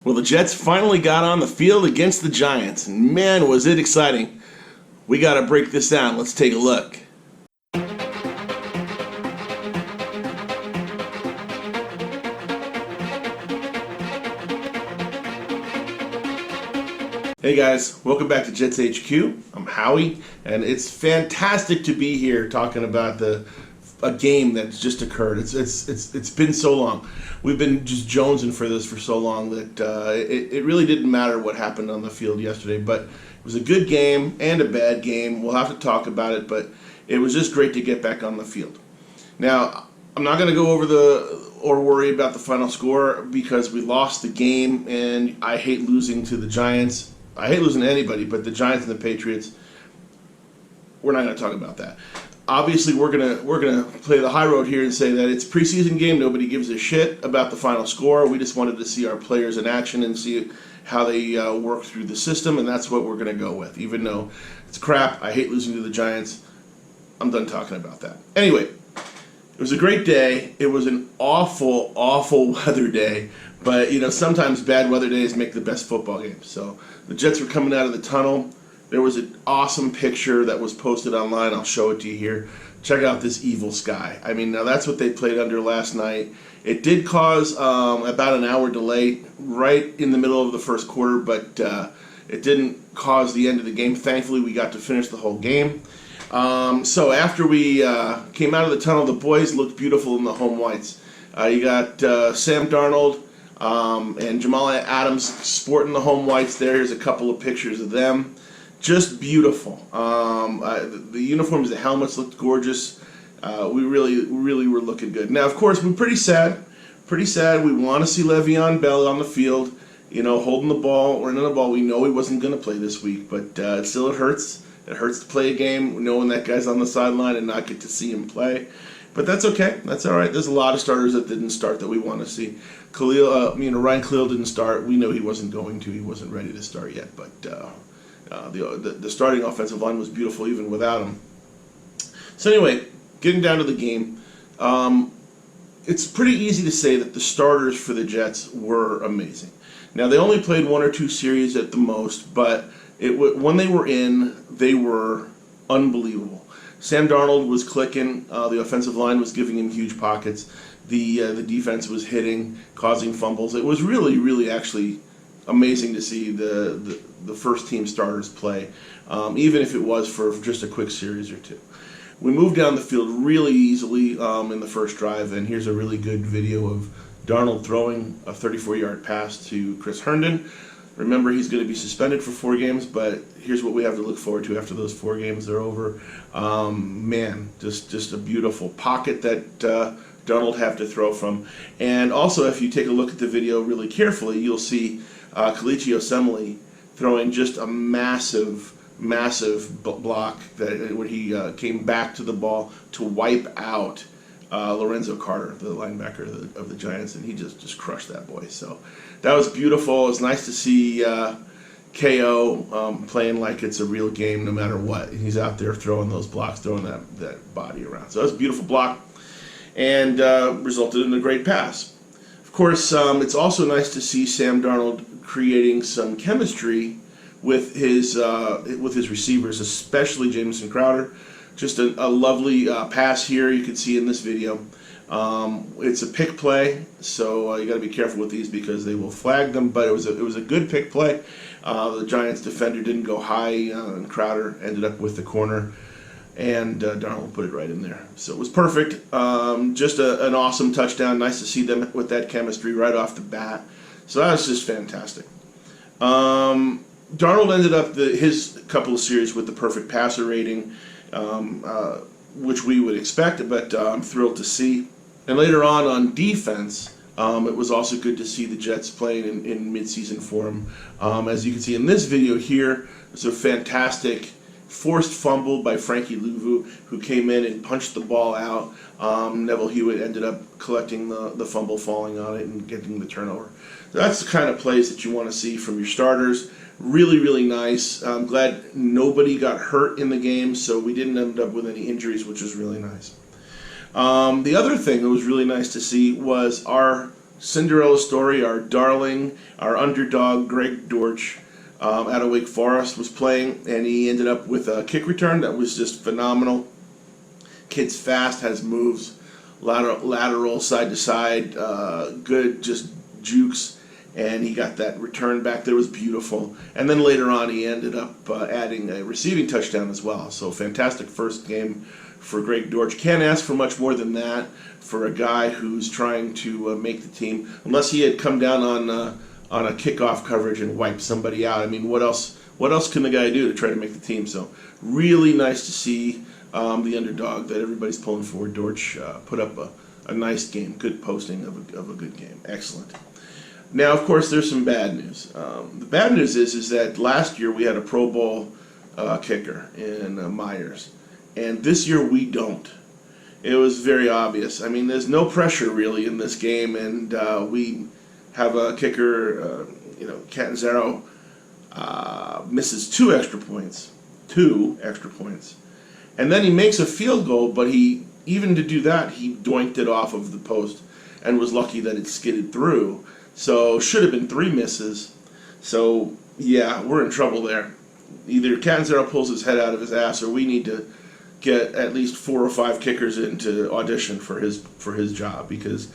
Well, the Jets finally got on the field against the Giants, and man, was it exciting. We got to break this down. Let's take a look. Hey guys, welcome back to JetsHq. I'm Howie, and it's fantastic to be here talking about a game that's just occurred. It's been so long. We've been just jonesing for this for so long that it really didn't matter what happened on the field yesterday. But it was a good game and a bad game. We'll have to talk about it, but it was just great to get back on the field. Now, I'm not going to go over or worry about the final score because we lost the game, and I hate losing to the Giants. I hate losing to anybody, but the Giants and the Patriots, we're not going to talk about that. Obviously, we're gonna play the high road here and say that it's a preseason game. Nobody gives a shit about the final score. We just wanted to see our players in action and see how they work through the system, and that's what we're going to go with. Even though it's crap, I hate losing to the Giants. I'm done talking about that. Anyway, it was a great day. It was an awful, awful weather day. But, sometimes bad weather days make the best football games. So the Jets were coming out of the tunnel. There was an awesome picture that was posted online. I'll show it to you here. Check out this evil sky. I mean, now that's what they played under last night. It did cause about an hour delay right in the middle of the first quarter, but it didn't cause the end of the game. Thankfully, we got to finish the whole game. So after we came out of the tunnel, the boys looked beautiful in the home whites. You got Sam Darnold and Jamal Adams sporting the home whites there. Here's a couple of pictures of them. Just beautiful. The uniforms, the helmets looked gorgeous. We really were looking good. Now, of course, we're pretty sad. We want to see Le'Veon Bell on the field, holding the ball, running the ball. We know he wasn't going to play this week, but still it hurts. It hurts to play a game knowing that guy's on the sideline and not get to see him play. But that's okay. That's all right. There's a lot of starters that didn't start that we want to see. Ryan Khalil didn't start. We know he wasn't going to. He wasn't ready to start yet, but the starting offensive line was beautiful even without him. So anyway, getting down to the game, it's pretty easy to say that the starters for the Jets were amazing. Now, they only played one or two series at the most, but when they were in, they were unbelievable. Sam Darnold was clicking. The offensive line was giving him huge pockets. The defense was hitting, causing fumbles. It was really actually amazing to see the first team starters play, even if it was for just a quick series or two. We moved down the field really easily in the first drive, and here's a really good video of Darnold throwing a 34-yard pass to Chris Herndon. Remember, he's going to be suspended for 4 games, but here's what we have to look forward to after those 4 games are over. Just a beautiful pocket that Darnold have to throw from. And also, if you take a look at the video really carefully, you'll see Kalichi Osemele throwing just a massive block where he came back to the ball to wipe out Lorenzo Carter, the linebacker of the Giants, and he just crushed that boy. So that was beautiful. It's nice to see KO playing like it's a real game no matter what. He's out there throwing those blocks, throwing that body around. So that was a beautiful block and resulted in a great pass. Of course, it's also nice to see Sam Darnold creating some chemistry with his receivers, especially Jamison Crowder. Just a lovely pass here you can see in this video. It's a pick play, so you got to be careful with these because they will flag them. But it was a good pick play. The Giants defender didn't go high, and Crowder ended up with the corner, and Darnold put it right in there. So it was perfect. Just an awesome touchdown. Nice to see them with that chemistry right off the bat. So that was just fantastic. Darnold ended up his couple of series with the perfect passer rating, which we would expect, but I'm thrilled to see. And later on defense, it was also good to see the Jets playing in midseason form. As you can see in this video here, it's a fantastic forced fumble by Frankie Louvu, who came in and punched the ball out. Neville Hewitt ended up collecting the fumble, falling on it, and getting the turnover. So that's the kind of plays that you want to see from your starters. Really nice. I'm glad nobody got hurt in the game, so we didn't end up with any injuries, which was really nice. The other thing that was really nice to see was our Cinderella story, our darling, our underdog, Greg Dortch, out of Wake Forest was playing, and he ended up with a kick return that was just phenomenal. Kid's fast, has moves, lateral, side to side, good, just jukes, and he got that return back there, was beautiful. And then later on, he ended up adding a receiving touchdown as well. So fantastic first game for Greg Dortch. Can't ask for much more than that for a guy who's trying to make the team, unless he had come down on a kickoff coverage and wiped somebody out. I mean, what else can the guy do to try to make the team? So really nice to see the underdog that everybody's pulling for. Dortch put up a nice game, good posting of a good game. Excellent. Now, of course, there's some bad news. The bad news is that last year we had a Pro Bowl kicker in Myers, and this year we don't. It was very obvious. I mean, there's no pressure really in this game, and we have a kicker, Catanzaro misses two extra points, and then he makes a field goal, but even to do that, he doinked it off of the post and was lucky that it skidded through. So should have been 3 misses. So yeah, we're in trouble there. Either Catanzaro pulls his head out of his ass, or we need to get at least 4 or 5 kickers in to audition for his job, because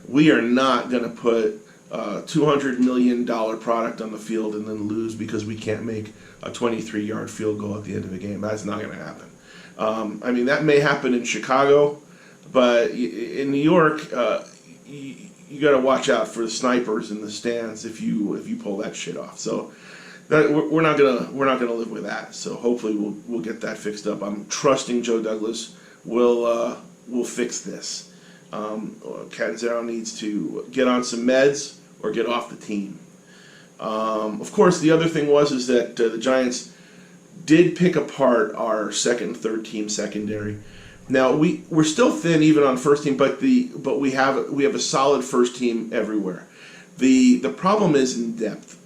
we are not going to put a $200 million product on the field and then lose because we can't make a 23-yard field goal at the end of the game. That's not going to happen. I mean, that may happen in Chicago, but in New York, you got to watch out for the snipers in the stands if you pull that shit off. So we're not gonna live with that. So hopefully we'll get that fixed up. I'm trusting Joe Douglas will fix this. Catanzaro needs to get on some meds or get off the team. Of course, the other thing is that the Giants did pick apart our second and third team secondary. Now we're still thin even on first team, but we have a solid first team everywhere. The problem is in depth,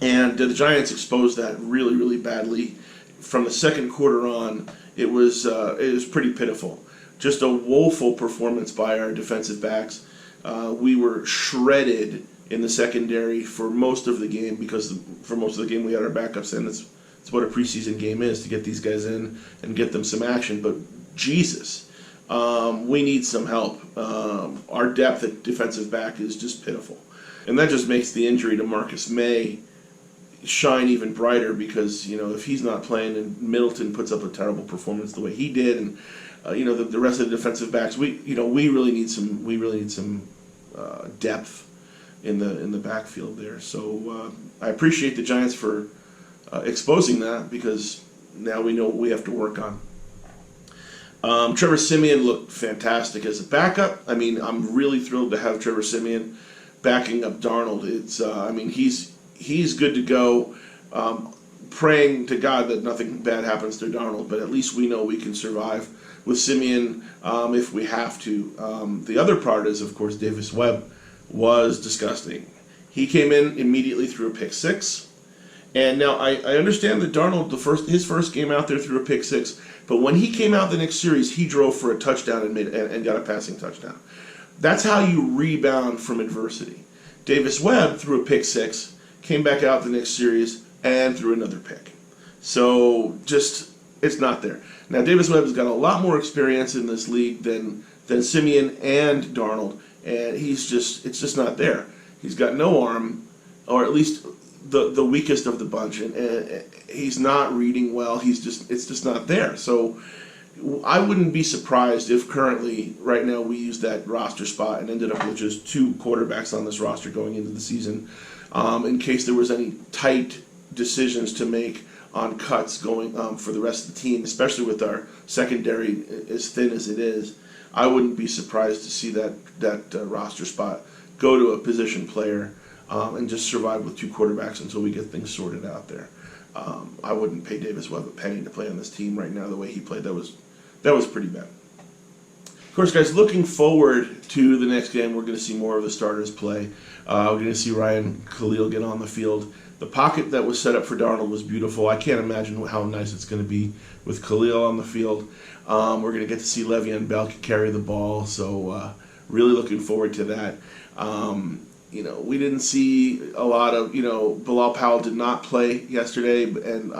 and the Giants exposed that really, really badly. From the second quarter on, it was pretty pitiful. Just a woeful performance by our defensive backs. We were shredded in the secondary for most of the game, because for most of the game we had our backups in. It's what a preseason game is, to get these guys in and get them some action. But Jesus, we need some help. Our depth at defensive back is just pitiful. And that just makes the injury to Marcus May shine even brighter, because, if he's not playing and Middleton puts up a terrible performance the way he did, and the rest of the defensive backs, we really need some depth in the backfield there. So I appreciate the Giants for exposing that, because now we know what we have to work on. Trevor Siemian looked fantastic as a backup. I mean, I'm really thrilled to have Trevor Siemian backing up Darnold. He's good to go. Praying to God that nothing bad happens to Darnold, but at least we know we can survive with Siemian if we have to. The other part is, of course, Davis Webb was disgusting. He came in immediately through a pick six. And now I understand that Darnold, his first game out there, threw a pick six, but when he came out the next series, he drove for a touchdown and got a passing touchdown. That's how you rebound from adversity. Davis Webb threw a pick six, came back out the next series, and threw another pick. So it's not there. Now Davis Webb has got a lot more experience in this league than Siemian and Darnold, and it's just not there. He's got no arm, or at least the weakest of the bunch, and he's not reading well. It's just not there. So I wouldn't be surprised if currently, right now, we use that roster spot and ended up with just 2 quarterbacks on this roster going into the season, in case there was any tight decisions to make on cuts going for the rest of the team, especially with our secondary as thin as it is. I wouldn't be surprised to see that roster spot go to a position player and just survive with 2 quarterbacks until we get things sorted out there. I wouldn't pay Davis Webb a penny to play on this team right now the way he played. That was pretty bad. Of course, guys, looking forward to the next game, we're going to see more of the starters play. We're going to see Ryan Khalil get on the field. The pocket that was set up for Darnold was beautiful. I can't imagine how nice it's going to be with Khalil on the field. We're going to get to see Le'Veon Bell carry the ball, so really looking forward to that. You know, we didn't see a lot of, you know, Bilal Powell did not play yesterday, and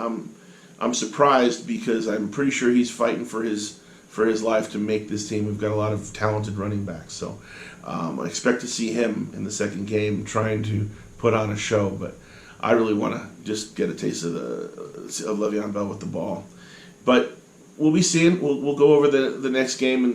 I'm surprised because I'm pretty sure he's fighting for his life to make this team. We've got a lot of talented running backs, so I expect to see him in the second game trying to put on a show. But I really want to just get a taste of Le'Veon Bell with the ball. But we'll be seeing. We'll go over the next game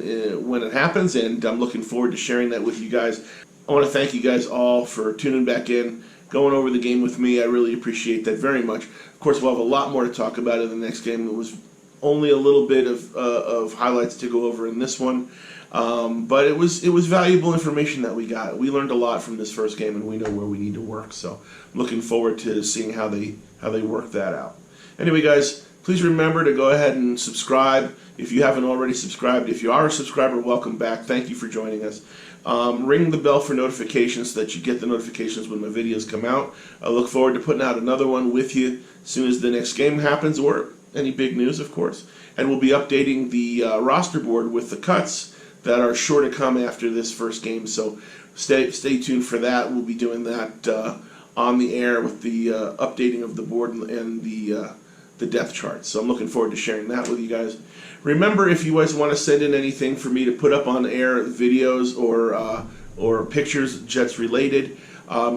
when it happens, and I'm looking forward to sharing that with you guys. I want to thank you guys all for tuning back in, going over the game with me. I really appreciate that very much. Of course, we'll have a lot more to talk about in the next game. It was only a little bit of highlights to go over in this one, but it was valuable information that we got. We learned a lot from this first game, and we know where we need to work. So I'm looking forward to seeing how they work that out. Anyway, guys, please remember to go ahead and subscribe if you haven't already subscribed. If you are a subscriber, welcome back. Thank you for joining us. Ring the bell for notifications so that you get the notifications when my videos come out. I look forward to putting out another one with you as soon as the next game happens, or any big news, of course. And we'll be updating the roster board with the cuts that are sure to come after this first game. So stay tuned for that. We'll be doing that on the air with the updating of the board and the depth chart. So I'm looking forward to sharing that with you guys. Remember, if you guys want to send in anything for me to put up on air, videos or pictures, Jets related,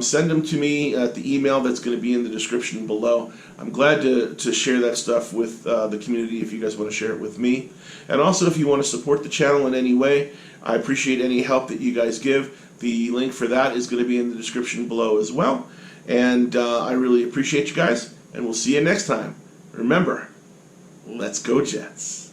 send them to me at the email that's going to be in the description below. I'm glad to share that stuff with the community if you guys want to share it with me. And also, if you want to support the channel in any way, I appreciate any help that you guys give. The link for that is going to be in the description below as well. And I really appreciate you guys, and we'll see you next time. Remember, let's go Jets.